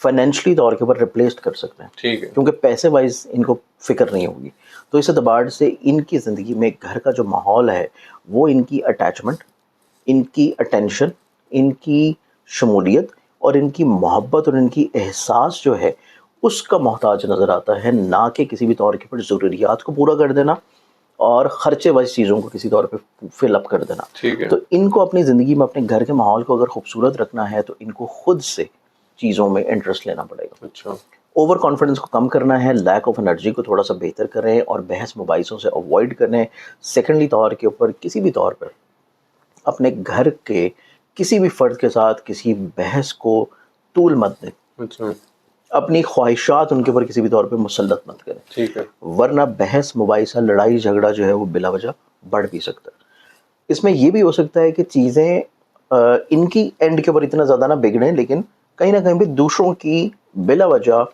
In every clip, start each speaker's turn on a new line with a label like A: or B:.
A: Financially طور کے اوپر ریپلیسڈ کر سکتے ہیں،
B: ٹھیک ہے،
A: کیونکہ پیسے وائز ان کو فکر نہیں ہوگی. تو اس اعتبار سے ان کی زندگی میں گھر کا جو ماحول ہے وہ ان کی اٹیچمنٹ، ان کی اٹینشن، ان کی شمولیت اور ان کی محبت اور ان کی احساس جو ہے اس کا محتاج نظر آتا ہے، نہ کہ کسی بھی طور کے اوپر ضروریات کو پورا کر دینا اور خرچے وائز چیزوں کو کسی طور پہ فل اپ کر دینا.
B: ٹھیک ہے،
A: تو ان کو اپنی زندگی میں اپنے گھر کے ماحول کو اگر خوبصورت رکھنا ہے تو ان کو خود سے چیزوں میں انٹرسٹ لینا پڑے گا.
B: اچھا،
A: اوور کانفیڈنس کو کم کرنا ہے، لیک آف انرجی کو تھوڑا سا بہتر کریں اور بحث مباحثوں سے اوائڈ کریں. سیکنڈلی طور کے اوپر کسی بھی طور پر اپنے گھر کے کسی بھی فرد کے ساتھ کسی بحث کو طول مت دیں،
B: اچھا،
A: اپنی خواہشات ان کے اوپر کسی بھی طور پہ مسلط مت کریں،
B: ٹھیک ہے،
A: ورنہ بحث مباحثہ لڑائی جھگڑا جو ہے وہ بلا وجہ بڑھ بھی سکتا ہے. اس میں یہ بھی ہو سکتا ہے کہ چیزیں ان کی اینڈ کے اوپر اتنا زیادہ نہ بگڑیں، لیکن کہیں نہ کہیں بھی دوسروں کی بلا وجہ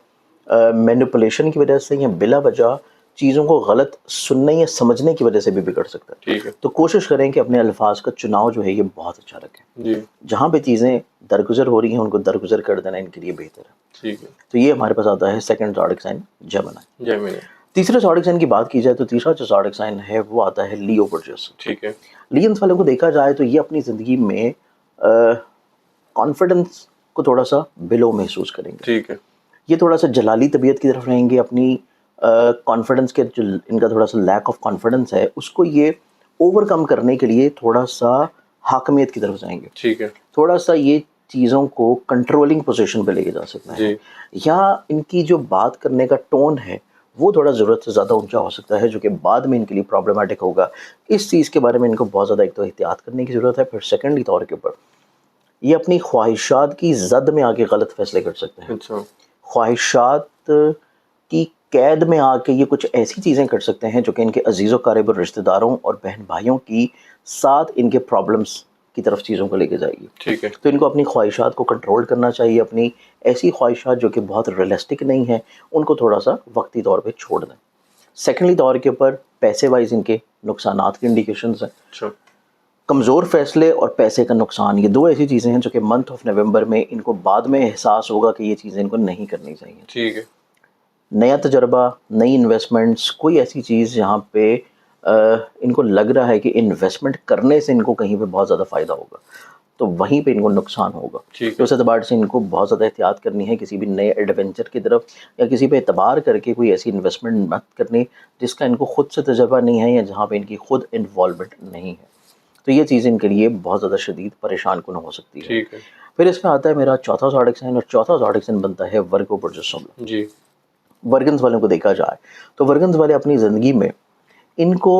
A: مینیپولیشن کی وجہ سے یا بلا وجہ چیزوں کو غلط سننے یا سمجھنے کی وجہ سے بھی بگڑ سکتا ہے.
B: ٹھیک ہے،
A: تو کوشش کریں کہ اپنے الفاظ کا چناؤ جو ہے یہ بہت اچھا رکھیں.
B: جی،
A: جہاں پہ چیزیں درگزر ہو رہی ہیں ان کو درگزر کر دینا ان کے لیے بہتر ہے.
B: ٹھیک ہے،
A: تو یہ ہمارے پاس آتا ہے سیکنڈ زوڈک سائن جیمنائی.
B: جیمنی،
A: تیسرے زوڈک سائن کی بات کی جائے تو تیسرا جو زوڈک سائن ہے وہ آتا ہے لیو برجس.
B: ٹھیک ہے،
A: لینس والوں کو دیکھا جائے تو یہ اپنی زندگی میں کانفیڈنس کو تھوڑا سا بلو محسوس کریں گے.
B: ٹھیک ہے،
A: یہ تھوڑا سا جلالی طبیعت کی طرف رہیں گے. اپنی کانفیڈنس کے جو ان کا تھوڑا سا لیک آف کانفیڈنس ہے اس کو یہ اوور کم کرنے کے لیے تھوڑا سا حاکمیت کی طرف جائیں گے.
B: ٹھیک ہے،
A: تھوڑا سا یہ چیزوں کو کنٹرولنگ پوزیشن پہ لے کے جا سکتے ہیں،
B: جی،
A: یا ان کی جو بات کرنے کا ٹون ہے وہ تھوڑا ضرورت سے زیادہ اونچا ہو سکتا ہے جو کہ بعد میں ان کے لیے پرابلمٹک ہوگا. اس چیز کے بارے میں ان کو بہت زیادہ ایک تو احتیاط کرنے کی ضرورت ہے. پھر سیکنڈلی طور کے اوپر یہ اپنی خواہشات کی زد میں آ کے غلط فیصلے کر سکتے ہیں.
B: اچھا،
A: خواہشات کی قید میں آ کے یہ کچھ ایسی چیزیں کر سکتے ہیں جو کہ ان کے عزیز و قریب اور رشتہ داروں اور بہن بھائیوں کی ساتھ ان کے پرابلمس کی طرف چیزوں کو لے کے جائے گی.
B: ٹھیک ہے،
A: تو ان کو اپنی خواہشات کو کنٹرول کرنا چاہیے. اپنی ایسی خواہشات جو کہ بہت ریئلسٹک نہیں ہیں ان کو تھوڑا سا وقتی طور پہ چھوڑ دیں. سیکنڈلی طور کے اوپر پیسے وائز ان کے نقصانات کے انڈیکیشنز ہیں.
B: اچھا،
A: کمزور فیصلے اور پیسے کا نقصان، یہ دو ایسی چیزیں ہیں جو کہ منتھ آف نومبر میں ان کو بعد میں احساس ہوگا کہ یہ چیزیں ان کو نہیں کرنی چاہیے.
B: ٹھیک ہے،
A: نیا تجربہ، نئی انویسٹمنٹس، کوئی ایسی چیز جہاں پہ ان کو لگ رہا ہے کہ انویسٹمنٹ کرنے سے ان کو کہیں پہ بہت زیادہ فائدہ ہوگا تو وہیں پہ ان کو نقصان ہوگا.
B: ٹھیک
A: تو
B: ہے،
A: اس اعتبار سے ان کو بہت زیادہ احتیاط کرنی ہے. کسی بھی نئے ایڈونچر کی طرف یا کسی پہ اعتبار کر کے کوئی ایسی انویسٹمنٹ مت کرنی جس کا ان کو خود سے تجربہ نہیں ہے یا جہاں پہ ان کی خود انوالومنٹ نہیں ہے. تو یہ چیز ان کے لیے بہت زیادہ شدید پریشان کن ہو سکتی ہے.
B: ٹھیک ہے،
A: پھر اس میں آتا ہے میرا چوتھا زوڈک سائن، اور چوتھا زوڈک سائن بنتا ہے ورگو برجس.
B: جی،
A: ورگنز والوں کو دیکھا جائے تو ورگنز والے اپنی زندگی میں ان کو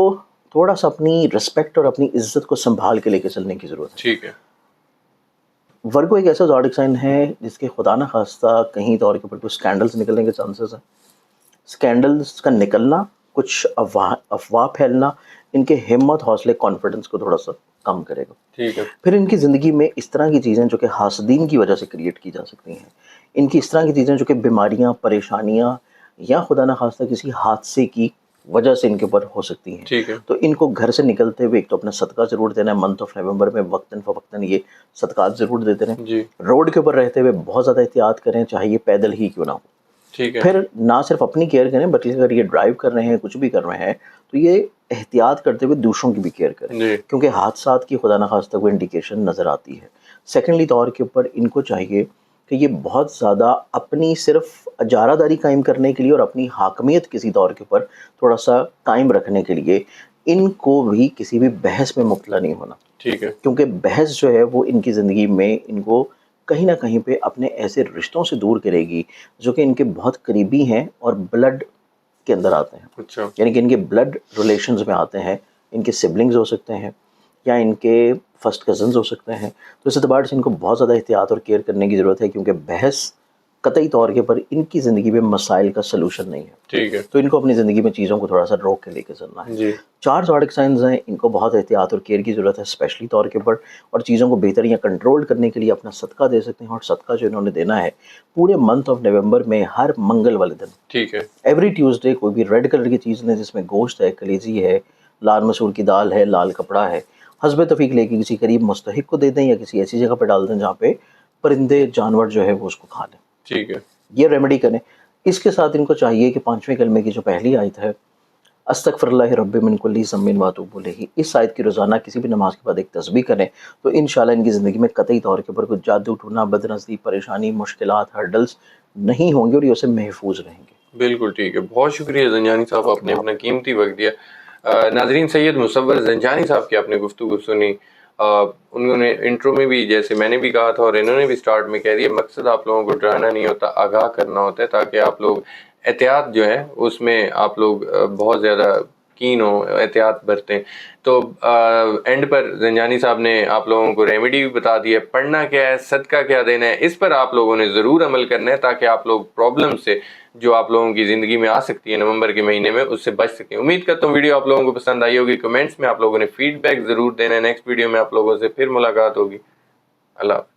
A: تھوڑا سا اپنی رسپیکٹ اور اپنی عزت کو سنبھال کے لے کے چلنے کی ضرورت ہے.
B: ٹھیک ہے،
A: ورگو ایک ایسا زوڈک سائن ہے جس کے خدا نہ خواستہ کہیں طور کے اوپر کچھ سکینڈلز نکلنے کے چانسز ہیں. سکینڈلز کا نکلنا، کچھ افواہ پھیلنا ان کے ہمت، حوصلے، کانفیڈنس کو تھوڑا سا کم کرے گا.
B: ٹھیک ہے،
A: پھر ان کی زندگی میں اس طرح کی چیزیں جو کہ حاسدین کی وجہ سے کریٹ کی جا سکتی ہیں، ان کی اس طرح کی چیزیں جو کہ بیماریاں، پریشانیاں یا خدا نہ خواستہ کسی حادثے کی وجہ سے ان کے اوپر ہو سکتی ہیں.
B: ٹھیک ہے،
A: تو ان کو گھر سے نکلتے ہوئے ایک تو اپنا صدقہ ضرور دینا ہے. منتھ آف نومبر میں وقتاً فوقتاً یہ صدقات ضرور دیتے رہیں.
B: جی،
A: روڈ کے اوپر رہتے ہوئے بہت زیادہ احتیاط کریں، چاہے یہ پیدل ہی کیوں نہ ہو.
B: ٹھیک ہے،
A: پھر نہ صرف اپنی کیئر کریں بلکہ اگر یہ ڈرائیو کر رہے ہیں، کچھ بھی کر رہے ہیں تو یہ احتیاط کرتے ہوئے دوسروں کی بھی کیئر کریں،
B: جی،
A: کیونکہ حادثات کی خدا نخواستہ کوئی انڈیکیشن نظر آتی ہے. سیکنڈلی طور کے اوپر ان کو چاہیے کہ یہ بہت زیادہ اپنی صرف اجارہ داری قائم کرنے کے لیے اور اپنی حاکمیت کسی طور کے اوپر تھوڑا سا قائم رکھنے کے لیے ان کو بھی کسی بھی بحث میں مبتلا نہیں ہونا.
B: ٹھیک ہے،
A: کیونکہ بحث جو ہے وہ ان کی زندگی میں ان کو کہیں نہ کہیں پہ اپنے ایسے رشتوں سے دور کرے گی جو کہ ان کے بہت قریبی ہیں اور بلڈ کے اندر آتے ہیں.
B: اچھا،
A: یعنی کہ ان کے بلڈ ریلیشنز میں آتے ہیں. ان کے سبلنگز ہو سکتے ہیں یا ان کے فرسٹ کزنز ہو سکتے ہیں. تو اس اعتبار سے ان کو بہت زیادہ احتیاط اور کیئر کرنے کی ضرورت ہے کیونکہ بحث قطعی طور کے پر ان کی زندگی میں مسائل کا سلوشن نہیں ہے.
B: ٹھیک ہے،
A: تو ان کو اپنی زندگی میں چیزوں کو تھوڑا سا روک کے لے کے چلنا ہے.
B: جی،
A: 4 زوڈک سائنز ہیں، ان کو بہت احتیاط اور کیئر کی ضرورت ہے اسپیشلی طور کے اوپر، اور چیزوں کو بہتر یا کنٹرول کرنے کے لیے اپنا صدقہ دے سکتے ہیں. اور صدقہ جو انہوں نے دینا ہے پورے منتھ آف نومبر میں ہر منگل والے دن،
B: ٹھیک ہے،
A: ایوری ٹیوزڈے، کوئی بھی ریڈ کلر کی چیز لیں جس میں گوشت ہے، کلیجی ہے، لال مسور کی دال ہے، لال کپڑا ہے، حسب توفیق لے کے کسی قریب مستحق کو دے دیں یا کسی ایسی جگہ پہ ڈال دیں جہاں پہ پرندے جانور جو ہے وہ اس کو کھا لیں.
B: ٹھیک ہے.
A: یہ ریمیڈی کریں. اس کے ساتھ ان کو چاہیے کہ 5ویں کلمے کی جو پہلی آیت ہے استغفر اللہ رب من کل ذنب واتوب الیہ، اس آیت کی روزانہ کسی بھی نماز کے بعد ایک تسبیح کریں تو انشاءاللہ ان کی زندگی میں قطعی طور کے اوپر کوئی جادو ٹونا، بد نظری، پریشانی، مشکلات، ہرڈلز نہیں ہوں گے اور یہ اسے محفوظ رہیں گے.
B: بالکل ٹھیک ہے. بہت شکریہ زنجانی صاحب، آپ نے اپنا قیمتی وقت دیا. ناظرین، سید مصور زنجانی صاحب کی آپ نے گفتگو سنی. انہوں نے انٹرو میں بھی، جیسے میں نے بھی کہا تھا اور انہوں نے بھی سٹارٹ میں کہہ دیا، مقصد آپ لوگوں کو ڈرانا نہیں ہوتا، آگاہ کرنا ہوتا ہے تاکہ آپ لوگ احتیاط جو ہے اس میں آپ لوگ بہت زیادہ کین ہو، احتیاط برتیں. تو اینڈ پر زنجانی صاحب نے آپ لوگوں کو ریمیڈی بھی بتا دی ہے، پڑھنا کیا ہے، صدقہ کیا دینا ہے، اس پر آپ لوگوں نے ضرور عمل کرنا ہے تاکہ آپ لوگ پرابلم سے جو آپ لوگوں کی زندگی میں آ سکتی ہے نومبر کے مہینے میں، اس سے بچ سکیں. امید کرتا ہوں ویڈیو آپ لوگوں کو پسند آئی ہوگی. کمنٹس میں آپ لوگوں نے فیڈ بیک ضرور دینا ہے. نیکسٹ ویڈیو میں آپ لوگوں سے پھر ملاقات ہوگی. اللہ حافظ.